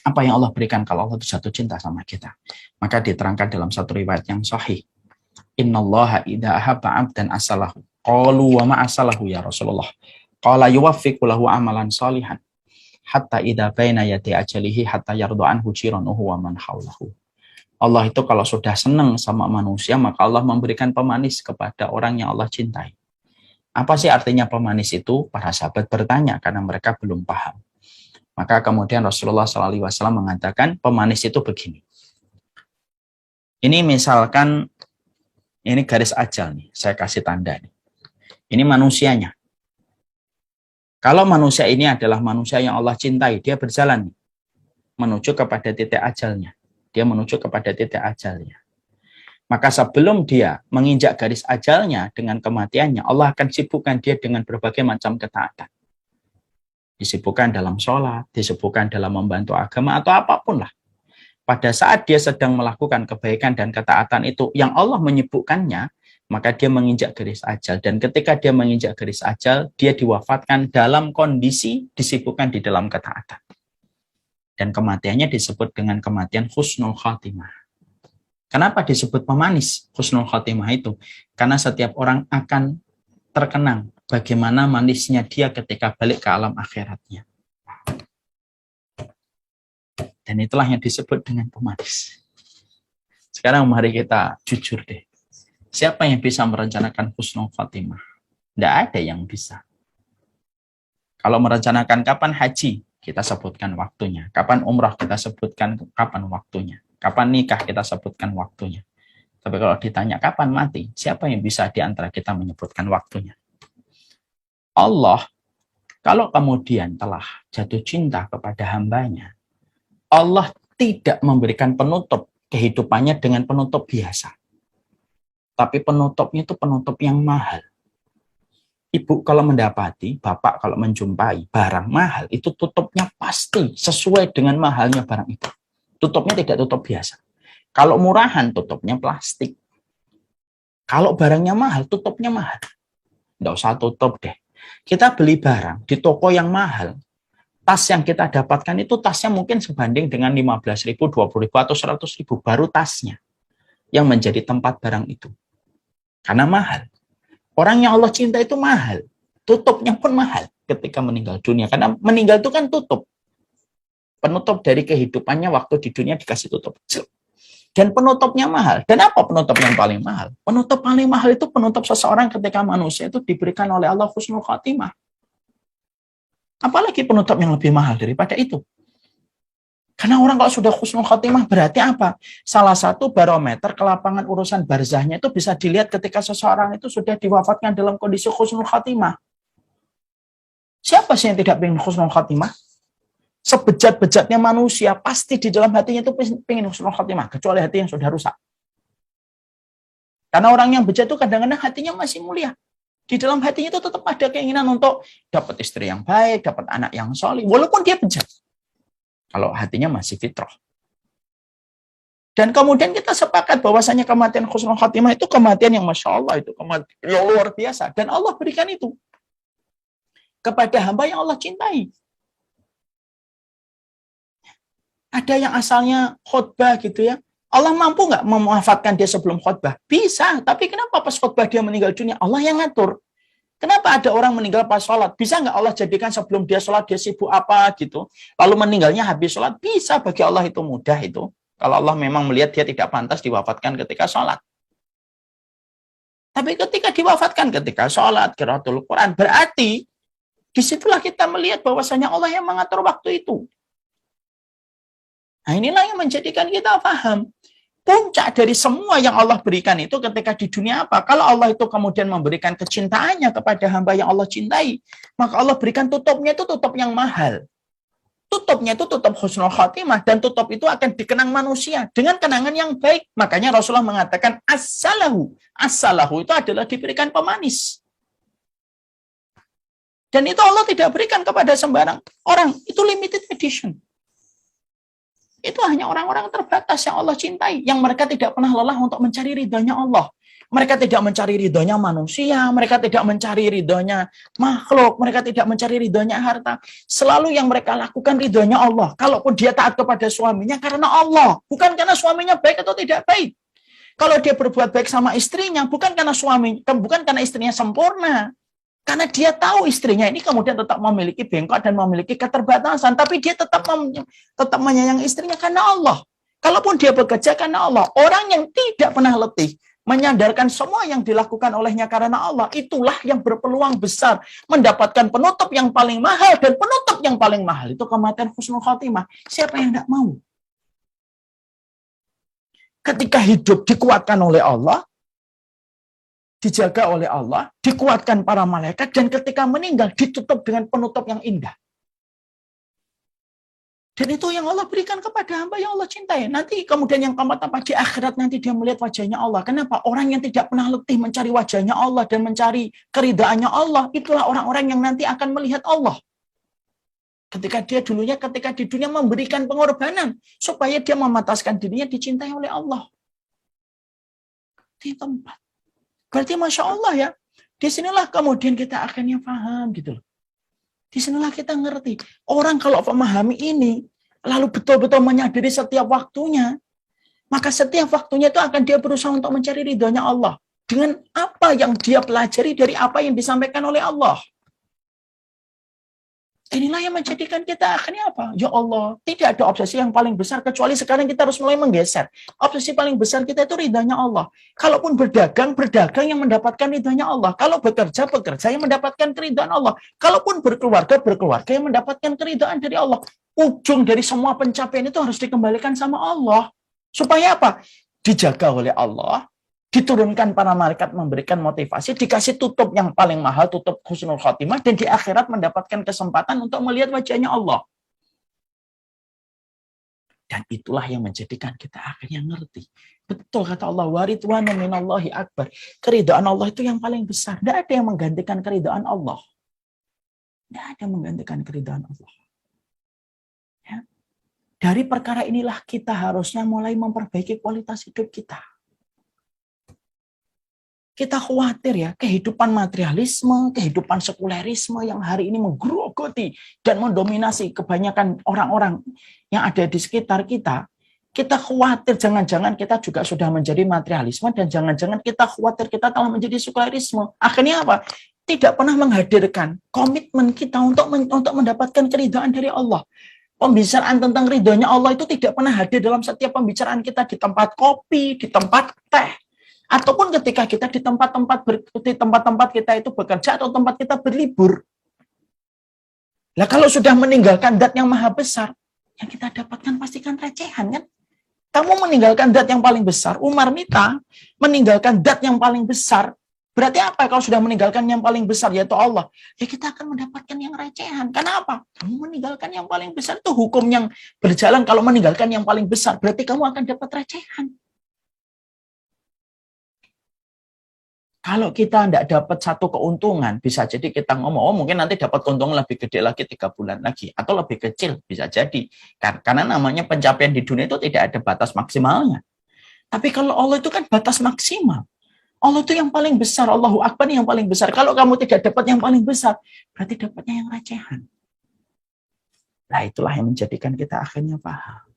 Apa yang Allah berikan kalau Allah itu jatuh cinta sama kita? Maka diterangkan dalam satu riwayat yang sahih. Innallaha idza ahabba 'abdan asalahu. Qalu wa ma asalahu ya Rasulullah. Qala yuwaffiqu lahu amalan salihan hatta idza baina yati ajalihi hatta yardu anhu jiranuhu wa man haulahu. Allah itu kalau sudah senang sama manusia, maka Allah memberikan pemanis kepada orang yang Allah cintai. Apa sih artinya pemanis itu? Para sahabat bertanya karena mereka belum paham. Maka kemudian Rasulullah SAW mengatakan pemanis itu begini. Ini misalkan, ini garis ajal nih, saya kasih tanda nih. Ini manusianya. Kalau manusia ini adalah manusia yang Allah cintai, dia berjalan nih, menuju kepada titik ajalnya. Dia menuju kepada titik ajalnya. Maka sebelum dia menginjak garis ajalnya dengan kematiannya, Allah akan sibukkan dia dengan berbagai macam ketaatan. Disibukkan dalam sholat, disibukkan dalam membantu agama, atau apapun lah. Pada saat dia sedang melakukan kebaikan dan ketaatan itu, yang Allah menyibukkannya, maka dia menginjak garis ajal. Dan ketika dia menginjak garis ajal, dia diwafatkan dalam kondisi disibukkan di dalam ketaatan. Dan kematiannya disebut dengan kematian husnul khatimah. Kenapa disebut pemanis husnul khatimah itu? Karena setiap orang akan terkenang bagaimana manisnya dia ketika balik ke alam akhiratnya. Dan itulah yang disebut dengan pemanis. Sekarang mari kita jujur deh. Siapa yang bisa merencanakan husnul khatimah? Tidak ada yang bisa. Kalau merencanakan kapan haji, kita sebutkan waktunya. Kapan umrah, kita sebutkan kapan waktunya. Kapan nikah, kita sebutkan waktunya. Tapi kalau ditanya kapan mati, siapa yang bisa di antara kita menyebutkan waktunya? Allah, kalau kemudian telah jatuh cinta kepada hambanya, Allah tidak memberikan penutup kehidupannya dengan penutup biasa. Tapi penutupnya itu penutup yang mahal. Ibu kalau mendapati, bapak kalau menjumpai barang mahal, itu tutupnya pasti sesuai dengan mahalnya barang itu. Tutupnya tidak tutup biasa. Kalau murahan, tutupnya plastik. Kalau barangnya mahal, tutupnya mahal. Nggak usah tutup deh. Kita beli barang di toko yang mahal, tas yang kita dapatkan itu tasnya mungkin sebanding dengan 15.000, 20.000, atau 100.000, baru tasnya yang menjadi tempat barang itu. Karena mahal. Orang yang Allah cinta itu mahal. Tutupnya pun mahal ketika meninggal dunia. Karena meninggal itu kan tutup. Penutup dari kehidupannya waktu di dunia dikasih tutup. Dan penutupnya mahal. Dan apa penutup yang paling mahal? Penutup paling mahal itu penutup seseorang ketika manusia itu diberikan oleh Allah husnul khatimah. Apalagi penutup yang lebih mahal daripada itu. Karena orang kalau sudah husnul khatimah berarti apa? Salah satu barometer kelapangan urusan barzahnya itu bisa dilihat ketika seseorang itu sudah diwafatkan dalam kondisi husnul khatimah. Siapa sih yang tidak ingin husnul khatimah? Sebejat-bejatnya manusia pasti di dalam hatinya itu ingin husnul khatimah, kecuali hati yang sudah rusak. Karena orang yang bejat itu kadang-kadang hatinya masih mulia. Di dalam hatinya itu tetap ada keinginan untuk dapat istri yang baik, dapat anak yang soleh, walaupun dia bejat. Kalau hatinya masih fitrah. Dan kemudian kita sepakat bahwasanya kematian husnul khatimah itu kematian yang Masya Allah, itu kematian yang luar biasa. Dan Allah berikan itu kepada hamba yang Allah cintai. Ada yang asalnya khutbah gitu ya. Allah mampu nggak mewafatkan dia sebelum khutbah? Bisa, tapi kenapa pas khutbah dia meninggal dunia? Allah yang ngatur. Kenapa ada orang meninggal pas sholat? Bisa nggak Allah jadikan sebelum dia sholat dia sibuk apa gitu? Lalu meninggalnya habis sholat? Bisa, bagi Allah itu mudah itu. Kalau Allah memang melihat dia tidak pantas diwafatkan ketika sholat. Tapi ketika diwafatkan ketika sholat, qiraatul Quran, berarti disitulah kita melihat bahwasanya Allah yang mengatur waktu itu. Nah inilah yang menjadikan kita paham. Puncak dari semua yang Allah berikan itu ketika di dunia apa? Kalau Allah itu kemudian memberikan kecintaannya kepada hamba yang Allah cintai, maka Allah berikan tutupnya itu tutup yang mahal. Tutupnya itu tutup husnul khatimah, dan tutup itu akan dikenang manusia dengan kenangan yang baik. Makanya Rasulullah mengatakan as-salahu. As-salahu itu adalah diberikan pemanis. Dan itu Allah tidak berikan kepada sembarang orang. Itu limited edition. Itu hanya orang-orang terbatas yang Allah cintai, yang mereka tidak pernah lelah untuk mencari ridhanya Allah. Mereka tidak mencari ridhonya manusia, mereka tidak mencari ridhonya makhluk, mereka tidak mencari ridhonya harta. Selalu yang mereka lakukan ridhonya Allah. Kalaupun dia taat kepada suaminya karena Allah, bukan karena suaminya baik atau tidak baik. Kalau dia berbuat baik sama istrinya, bukan karena istrinya sempurna. Karena dia tahu istrinya ini kemudian tetap memiliki bengkok dan memiliki keterbatasan, tapi dia tetap menyayangi istrinya karena Allah. Kalaupun dia bekerja karena Allah, orang yang tidak pernah letih menyadarkan semua yang dilakukan olehnya karena Allah, itulah yang berpeluang besar mendapatkan penutup yang paling mahal, dan penutup yang paling mahal itu kematian husnul khotimah. Siapa yang tidak mau? Ketika hidup dikuatkan oleh Allah, dijaga oleh Allah, dikuatkan para malaikat, dan ketika meninggal ditutup dengan penutup yang indah. Dan itu yang Allah berikan kepada hamba yang Allah cintai. Nanti kemudian yang keempat apa? Di akhirat nanti dia melihat wajahnya Allah. Kenapa? Orang yang tidak pernah letih mencari wajahnya Allah dan mencari keridaannya Allah, itulah orang-orang yang nanti akan melihat Allah. Ketika di dunia memberikan pengorbanan supaya dia memataskan dirinya dicintai oleh Allah. Di tempat. Berarti Masya Allah ya, disinilah kemudian kita akhirnya paham gitu loh. Disinilah kita ngerti. Orang kalau memahami ini, lalu betul-betul menyadari setiap waktunya, maka setiap waktunya itu akan dia berusaha untuk mencari ridhonya Allah. Dengan apa yang dia pelajari dari apa yang disampaikan oleh Allah. Inilah yang menjadikan kita akhirnya apa? Ya Allah, tidak ada obsesi yang paling besar kecuali sekarang kita harus mulai menggeser. Obsesi paling besar kita itu ridhanya Allah. Kalaupun berdagang yang mendapatkan ridhanya Allah. Kalau bekerja yang mendapatkan keridhaan Allah. Kalaupun berkeluarga yang mendapatkan keridhaan dari Allah. Ujung dari semua pencapaian itu harus dikembalikan sama Allah. Supaya apa? Dijaga oleh Allah. Diturunkan para malaikat memberikan motivasi, dikasih tutup yang paling mahal, tutup husnul khotimah, dan di akhirat mendapatkan kesempatan untuk melihat wajahnya Allah. Dan itulah yang menjadikan kita akhirnya ngerti. Betul kata Allah, waridwana minallahi akbar. Keridhaan Allah itu yang paling besar. Tidak ada yang menggantikan keridhaan Allah. Tidak ada yang menggantikan keridhaan Allah. Ya. Dari perkara inilah kita harusnya mulai memperbaiki kualitas hidup kita. Kita khawatir ya, kehidupan materialisme, kehidupan sekulerisme yang hari ini menggerogoti dan mendominasi kebanyakan orang-orang yang ada di sekitar kita. Kita khawatir jangan-jangan kita juga sudah menjadi materialisme, dan jangan-jangan kita khawatir kita telah menjadi sekulerisme. Akhirnya apa? Tidak pernah menghadirkan komitmen kita untuk mendapatkan keridhaan dari Allah. Pembicaraan tentang ridhonya Allah itu tidak pernah hadir dalam setiap pembicaraan kita di tempat kopi, di tempat teh, ataupun ketika kita di tempat-tempat kita itu bekerja atau tempat kita berlibur. Nah, kalau sudah meninggalkan zat yang maha besar, yang kita dapatkan pastikan recehan kan? Kamu meninggalkan zat yang paling besar, Umar Mita meninggalkan zat yang paling besar. Berarti apa kalau sudah meninggalkan yang paling besar, yaitu Allah? Ya kita akan mendapatkan yang recehan. Kenapa? Kamu meninggalkan yang paling besar, itu hukum yang berjalan. Kalau meninggalkan yang paling besar, berarti kamu akan dapat recehan. Kalau kita tidak dapat satu keuntungan, bisa jadi kita ngomong, oh mungkin nanti dapat keuntungan lebih gede lagi 3 bulan lagi, atau lebih kecil, bisa jadi. Karena namanya pencapaian di dunia itu tidak ada batas maksimalnya. Tapi kalau Allah itu kan batas maksimal. Allah itu yang paling besar, Allahu Akbar yang paling besar. Kalau kamu tidak dapat yang paling besar, berarti dapatnya yang recehan. Nah itulah yang menjadikan kita akhirnya paham.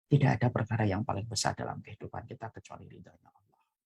Tidak ada perkara yang paling besar dalam kehidupan kita kecuali ridhonya Allah.